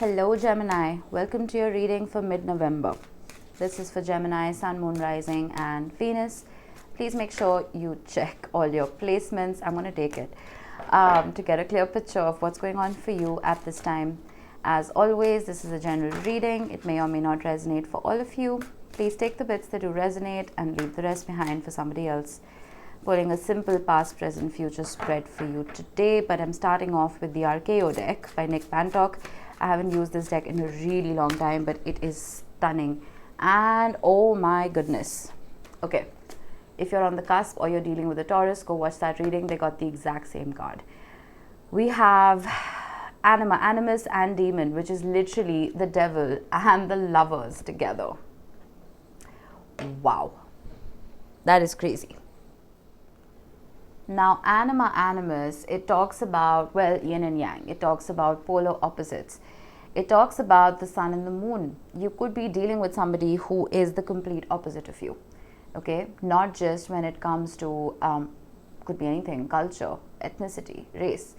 Hello Gemini, welcome to your reading for mid-November. This is for Gemini, Sun, Moon, Rising and Venus. Please make sure you check all your placements. I'm going to take it to get a clear picture of what's going on for you at this time. As always, this is a general reading. It may or may not resonate for all of you. Please take the bits that do resonate and leave the rest behind for somebody else. Pulling a simple past, present, future spread for you today, but I'm starting off with the RKO deck by Nick Pantock. I haven't used this deck in a really long time, but it is stunning. And oh my goodness. Okay, if you're on the cusp or you're dealing with a Taurus, go watch that reading. They got the exact same card. We have Anima, Animus and Demon, which is literally the devil and the lovers together. Wow, that is crazy. Now, Anima, Animus, it talks about, well, yin and yang. It talks about polar opposites. It talks about the sun and the moon. You could be dealing with somebody who is the complete opposite of you, okay? Not just when it comes to, could be anything, culture, ethnicity, race.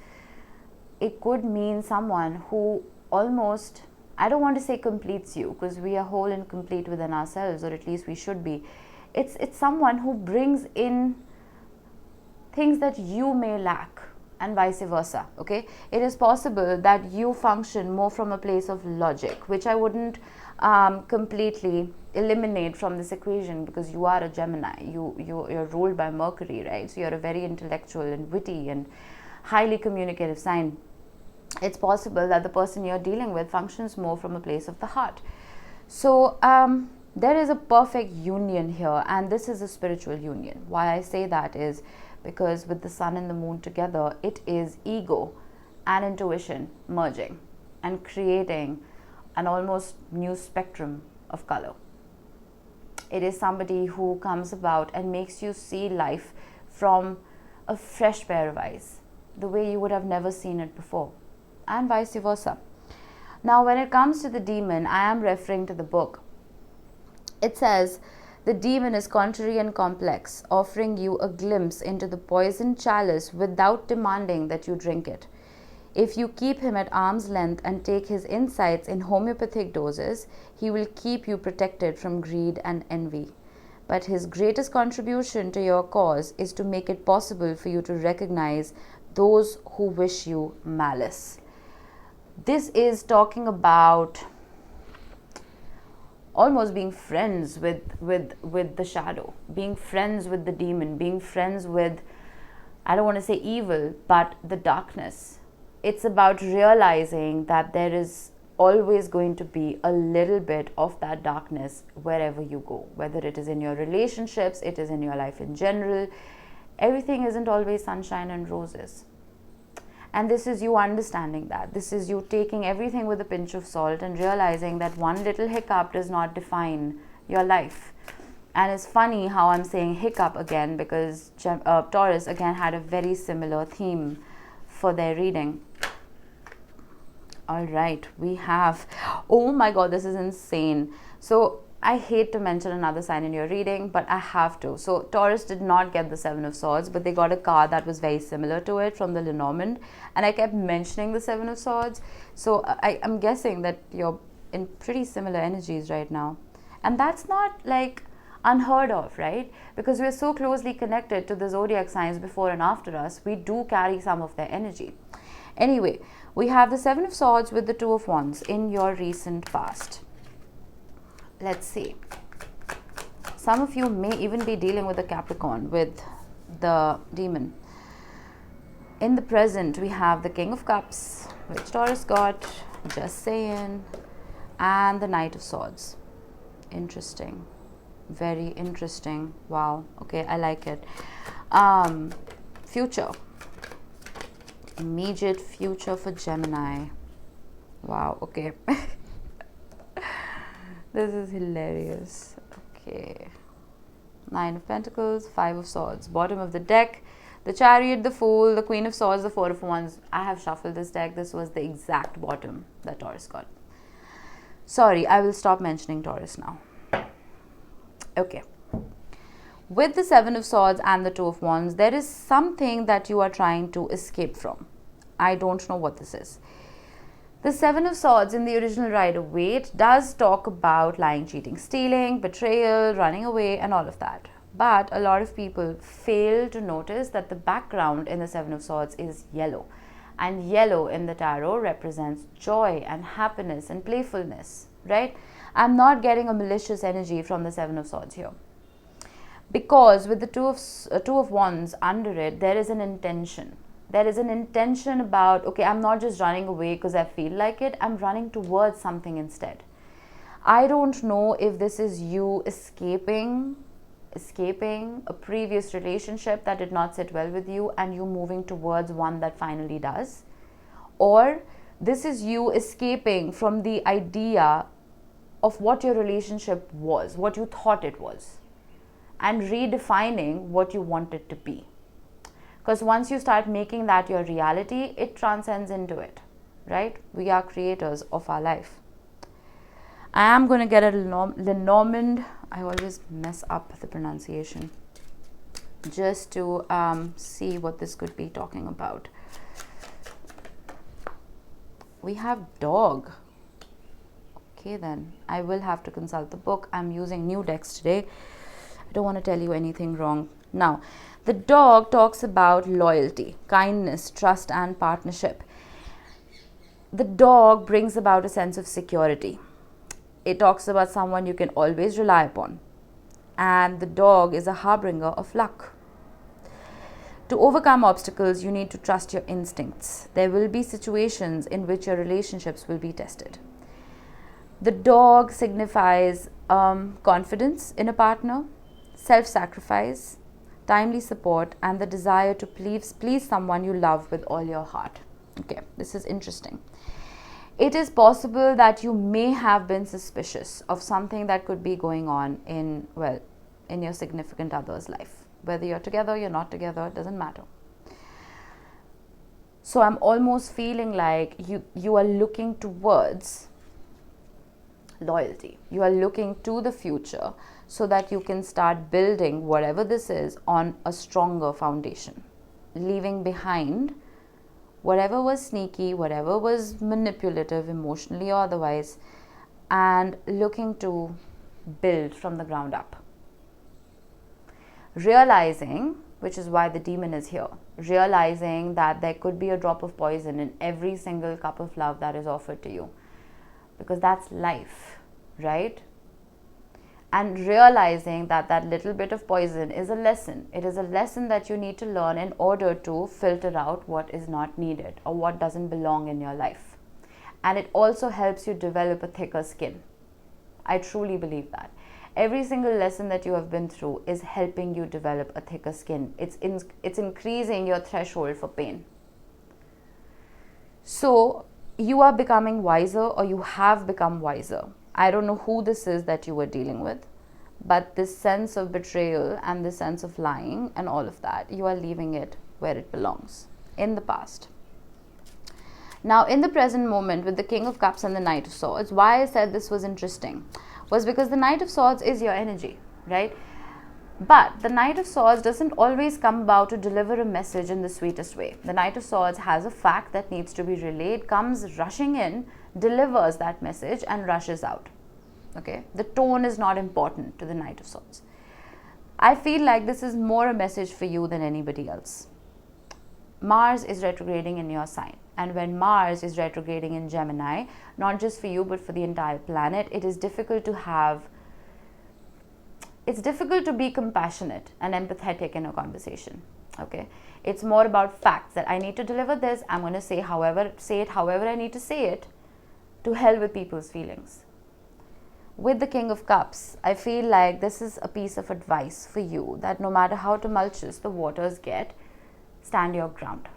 It could mean someone who almost, I don't want to say completes you, because we are whole and complete within ourselves, or at least we should be. It's someone who brings in things that you may lack and vice versa, okay? It is possible that you function more from a place of logic, which I wouldn't completely eliminate from this equation, because you are a Gemini. You're ruled by Mercury, right? So you're a very intellectual and witty and highly communicative sign. It's possible that the person you're dealing with functions more from a place of the heart. So there is a perfect union here, and this is a spiritual union. Why I say that is because with the sun and the moon together, it is ego and intuition merging and creating an almost new spectrum of color. It is somebody who comes about and makes you see life from a fresh pair of eyes, the way you would have never seen it before, and vice versa. Now, when it comes to the demon, I am referring to the book. It says, the demon is contrary and complex, offering you a glimpse into the poison chalice without demanding that you drink it. If you keep him at arm's length and take his insights in homeopathic doses, he will keep you protected from greed and envy. But his greatest contribution to your cause is to make it possible for you to recognize those who wish you malice. This is talking about almost being friends with the shadow, being friends with the demon, being friends with, I don't want to say evil, but the darkness. It's about realizing that there is always going to be a little bit of that darkness wherever you go, whether it is in your relationships, it is in your life in general. Everything isn't always sunshine and roses. And this is you understanding that. This is you taking everything with a pinch of salt and realizing that one little hiccup does not define your life. And it's funny how I'm saying hiccup again, because Taurus again had a very similar theme for their reading. All right, we have, oh my God, this is insane. So I hate to mention another sign in your reading, but I have to. So Taurus did not get the Seven of Swords, but they got a card that was very similar to it from the Lenormand. And I kept mentioning the Seven of Swords. So I'm guessing that you're in pretty similar energies right now. And that's not like unheard of, right? Because we're so closely connected to the zodiac signs before and after us, we do carry some of their energy. Anyway, we have the Seven of Swords with the Two of Wands in your recent past. Let's see. Some of you may even be dealing with a Capricorn with the demon. In the present, we have the King of Cups, which Taurus got, just saying, and the Knight of Swords. Interesting. Very interesting. Wow. Okay, I like it. Future. Immediate future for Gemini. Wow. Okay. This is hilarious. Okay. Nine of Pentacles, Five of Swords. Bottom of the deck, the Chariot, the Fool, the Queen of Swords, the Four of Wands. I have shuffled this deck. This was the exact bottom that Taurus got. Sorry, I will stop mentioning Taurus now. Okay. With the Seven of Swords and the Two of Wands, there is something that you are trying to escape from. I don't know what this is. The Seven of Swords in the original Rider-Waite does talk about lying, cheating, stealing, betrayal, running away, and all of that. But a lot of people fail to notice that the background in the Seven of Swords is yellow. And yellow in the tarot represents joy and happiness and playfulness, right? I'm not getting a malicious energy from the Seven of Swords here. Because with the Two of Wands under it, there is an intention. There is an intention about, okay, I'm not just running away because I feel like it. I'm running towards something instead. I don't know if this is you escaping a previous relationship that did not sit well with you and you moving towards one that finally does. Or this is you escaping from the idea of what your relationship was, what you thought it was, and redefining what you want it to be. Because once you start making that your reality, it transcends into it, right? We are creators of our life. I am going to get a Lenormand. I always mess up the pronunciation. Just to see what this could be talking about. We have dog. Okay then, I will have to consult the book. I'm using new decks today. I don't want to tell you anything wrong. Now, the dog talks about loyalty, kindness, trust, and partnership. The dog brings about a sense of security. It talks about someone you can always rely upon. And the dog is a harbinger of luck. To overcome obstacles, you need to trust your instincts. There will be situations in which your relationships will be tested. The dog signifies confidence in a partner, self-sacrifice, timely support, and the desire to please someone you love with all your heart. Okay, this is interesting. It is possible that you may have been suspicious of something that could be going on in your significant other's life. Whether you're together, you're not together, it doesn't matter. So I'm almost feeling like you are looking towards loyalty. You are looking to the future so that you can start building whatever this is on a stronger foundation, leaving behind whatever was sneaky, whatever was manipulative, emotionally or otherwise, and looking to build from the ground up. Realizing, which is why the demon is here, realizing that there could be a drop of poison in every single cup of love that is offered to you. Because that's life, right? And realizing that that little bit of poison is a lesson. It is a lesson that you need to learn in order to filter out what is not needed or what doesn't belong in your life. And it also helps you develop a thicker skin. I truly believe that. Every single lesson that you have been through is helping you develop a thicker skin. It's increasing your threshold for pain. So you are becoming wiser, or you have become wiser. I don't know who this is that you were dealing with, but this sense of betrayal and this sense of lying and all of that, you are leaving it where it belongs, in the past. Now, in the present moment with the King of Cups and the Knight of Swords, why I said this was interesting was because the Knight of Swords is your energy, right? But the Knight of Swords doesn't always come about to deliver a message in the sweetest way. The Knight of Swords has a fact that needs to be relayed, comes rushing in, delivers that message and rushes out. Okay, the tone is not important to the Knight of Swords. I feel like this is more a message for you than anybody else. Mars is retrograding in your sign, and when Mars is retrograding in Gemini, not just for you but for the entire planet, it is difficult to be compassionate and empathetic in a conversation. Okay, it's more about facts that I need to deliver this. I'm going to say it however I need to say it, to hell with people's feelings. With the King of Cups, I feel like this is a piece of advice for you, that no matter how tumultuous the waters get, stand your ground.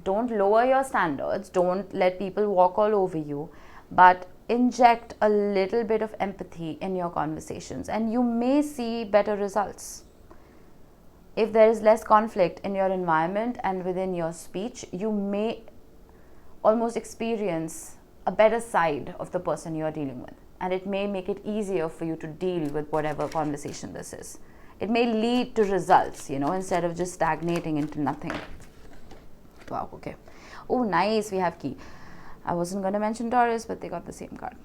Don't lower your standards. Don't let people walk all over you, but inject a little bit of empathy in your conversations and you may see better results. If there is less conflict in your environment and within your speech, you may almost experience a better side of the person you are dealing with, and it may make it easier for you to deal with whatever conversation this is. It may lead to results, instead of just stagnating into nothing. Wow, okay. Oh, nice, we have key. I wasn't going to mention Taurus, but they got the same card.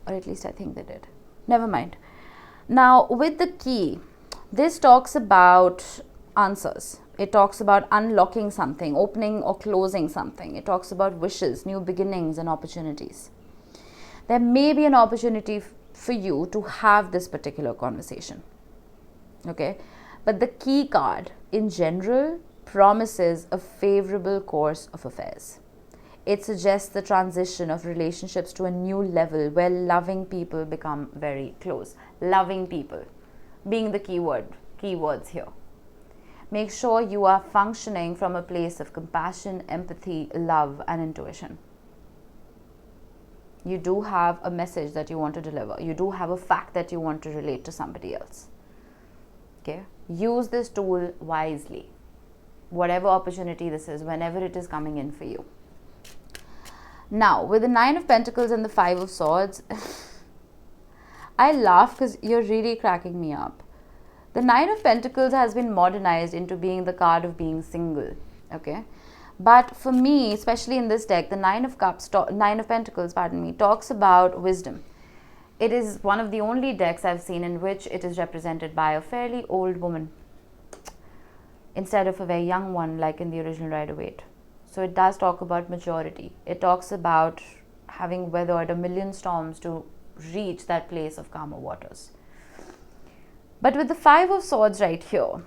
Or at least I think they did. Never mind. Now, with the key, this talks about answers. It talks about unlocking something, opening or closing something. It talks about wishes, new beginnings, and opportunities. There may be an opportunity for you to have this particular conversation. Okay? But the key card, in general, promises a favorable course of affairs. It suggests the transition of relationships to a new level where loving people become very close. Loving people being the keywords here. Make sure you are functioning from a place of compassion, empathy, love, and intuition. You do have a message that you want to deliver. You do have a fact that you want to relate to somebody else. Okay? Use this tool wisely. Whatever opportunity this is, whenever it is coming in for you. Now, with the 9 of Pentacles and the 5 of Swords, I laugh because you're really cracking me up. The 9 of Pentacles has been modernized into being the card of being single. Okay? But for me, especially in this deck, the 9 of Pentacles, talks about wisdom. It is one of the only decks I've seen in which it is represented by a fairly old woman instead of a very young one like in the original Rider-Waite. So it does talk about maturity. It talks about having weathered a million storms to reach that place of calmer waters. But with the 5 of Swords right here,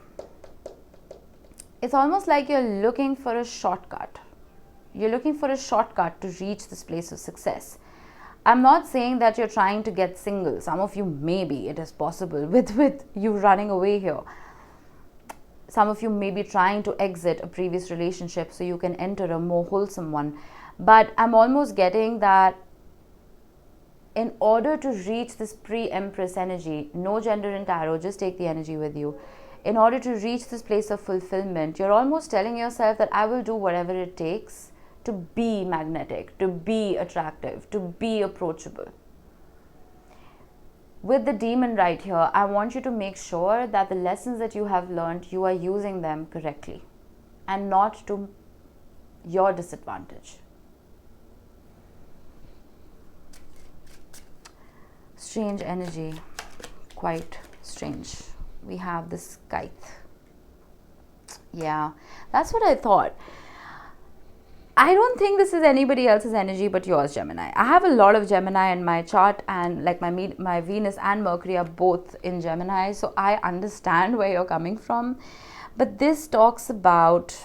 it's almost like you're looking for a shortcut. You're looking for a shortcut to reach this place of success. I'm not saying that you're trying to get single. Some of you, maybe it is possible with you running away here. Some of you may be trying to exit a previous relationship so you can enter a more wholesome one. But I'm almost getting that in order to reach this pre-Empress energy, no gender in tarot, just take the energy with you. In order to reach this place of fulfillment, you're almost telling yourself that I will do whatever it takes to be magnetic, to be attractive, to be approachable. With the demon right here, I want you to make sure that the lessons that you have learned, you are using them correctly and not to your disadvantage. Strange energy, quite strange. We have this scythe. Yeah, that's what I thought. I don't think this is anybody else's energy but yours, Gemini. I have a lot of Gemini in my chart, and like my Venus and Mercury are both in Gemini, so I understand where you're coming from. But this talks about,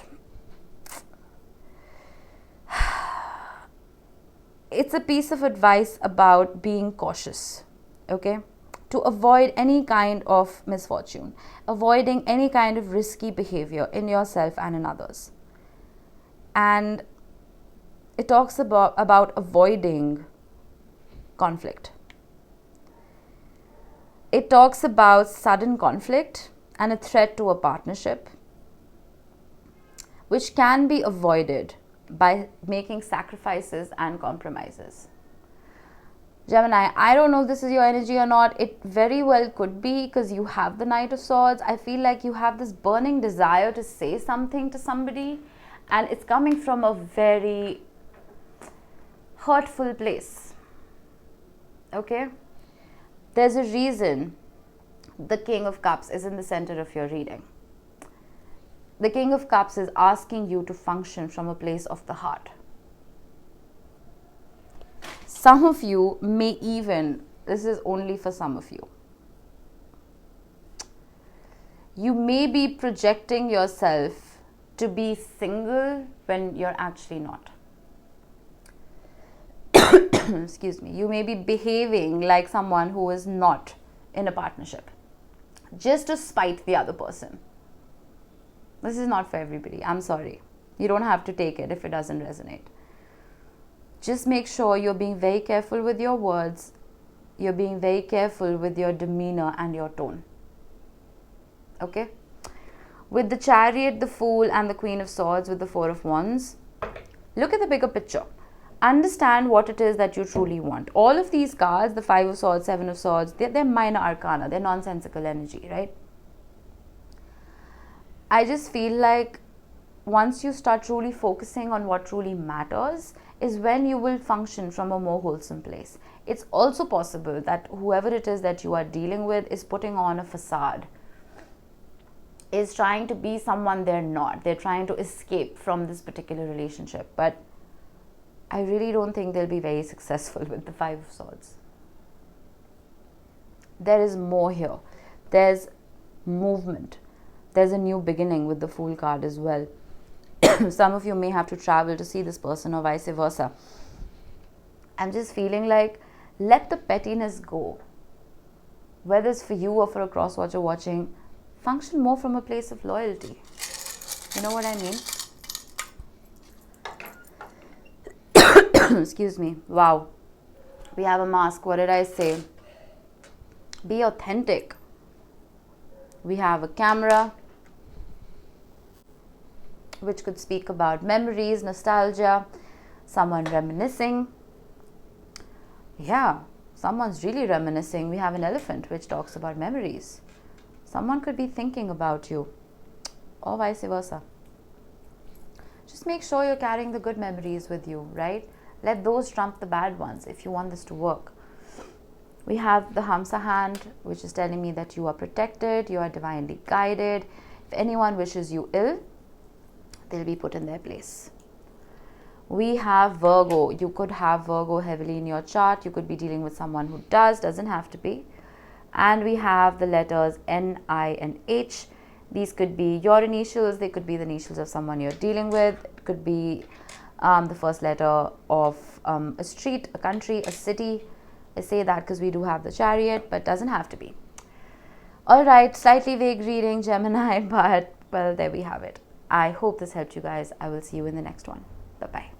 it's a piece of advice about being cautious, okay? To avoid any kind of misfortune, avoiding any kind of risky behavior in yourself and in others. And it talks about avoiding conflict. It talks about sudden conflict and a threat to a partnership, which can be avoided by making sacrifices and compromises. Gemini, I don't know if this is your energy or not. It very well could be, because you have the Knight of Swords. I feel like you have this burning desire to say something to somebody, and it's coming from a very hurtful place. Okay? There's a reason the King of Cups is in the center of your reading. The King of Cups is asking you to function from a place of the heart. Some of you may even, this is only for some of you, you may be projecting yourself to be single when you're actually not. Excuse me. You may be behaving like someone who is not in a partnership, just to spite the other person. This is not for everybody. I'm sorry. You don't have to take it if it doesn't resonate. Just make sure you're being very careful with your words. You're being very careful with your demeanor and your tone. Okay? With the Chariot, the Fool, and the Queen of Swords with the Four of Wands, look at the bigger picture. Understand what it is that you truly want. All of these cards, the Five of Swords, Seven of Swords, they're minor arcana. They're nonsensical energy, right? I just feel like once you start truly focusing on what truly matters, is when you will function from a more wholesome place. It's also possible that whoever it is that you are dealing with is putting on a facade, is trying to be someone they're not. They're trying to escape from this particular relationship. But I really don't think they'll be very successful with the Five of Swords. There is more here. There's movement. There's a new beginning with the Fool card as well. Some of you may have to travel to see this person or vice versa. I'm just feeling like, let the pettiness go. Whether it's for you or for a cross-watcher watching, function more from a place of loyalty. You know what I mean? Excuse me. Wow. We have a mask. What did I say? Be authentic. We have a camera, which could speak about memories, nostalgia, someone reminiscing. Yeah, someone's really reminiscing. We have an elephant, which talks about memories. Someone could be thinking about you, or vice versa. Just make sure you're carrying the good memories with you, right? Let those trump the bad ones if you want this to work. We have the Hamsa hand, which is telling me that you are protected, you are divinely guided. If anyone wishes you ill, they'll be put in their place. We have Virgo. You could have Virgo heavily in your chart. You could be dealing with someone who doesn't have to be. And we have the letters N, I, and H. These could be your initials. They could be the initials of someone you're dealing with. It could be the first letter of a street, a country, a city. I say that because we do have the Chariot, but doesn't have to be. All right, slightly vague reading, Gemini, but well, there we have it. I hope this helped you guys. I will see you in the next one. Bye-bye.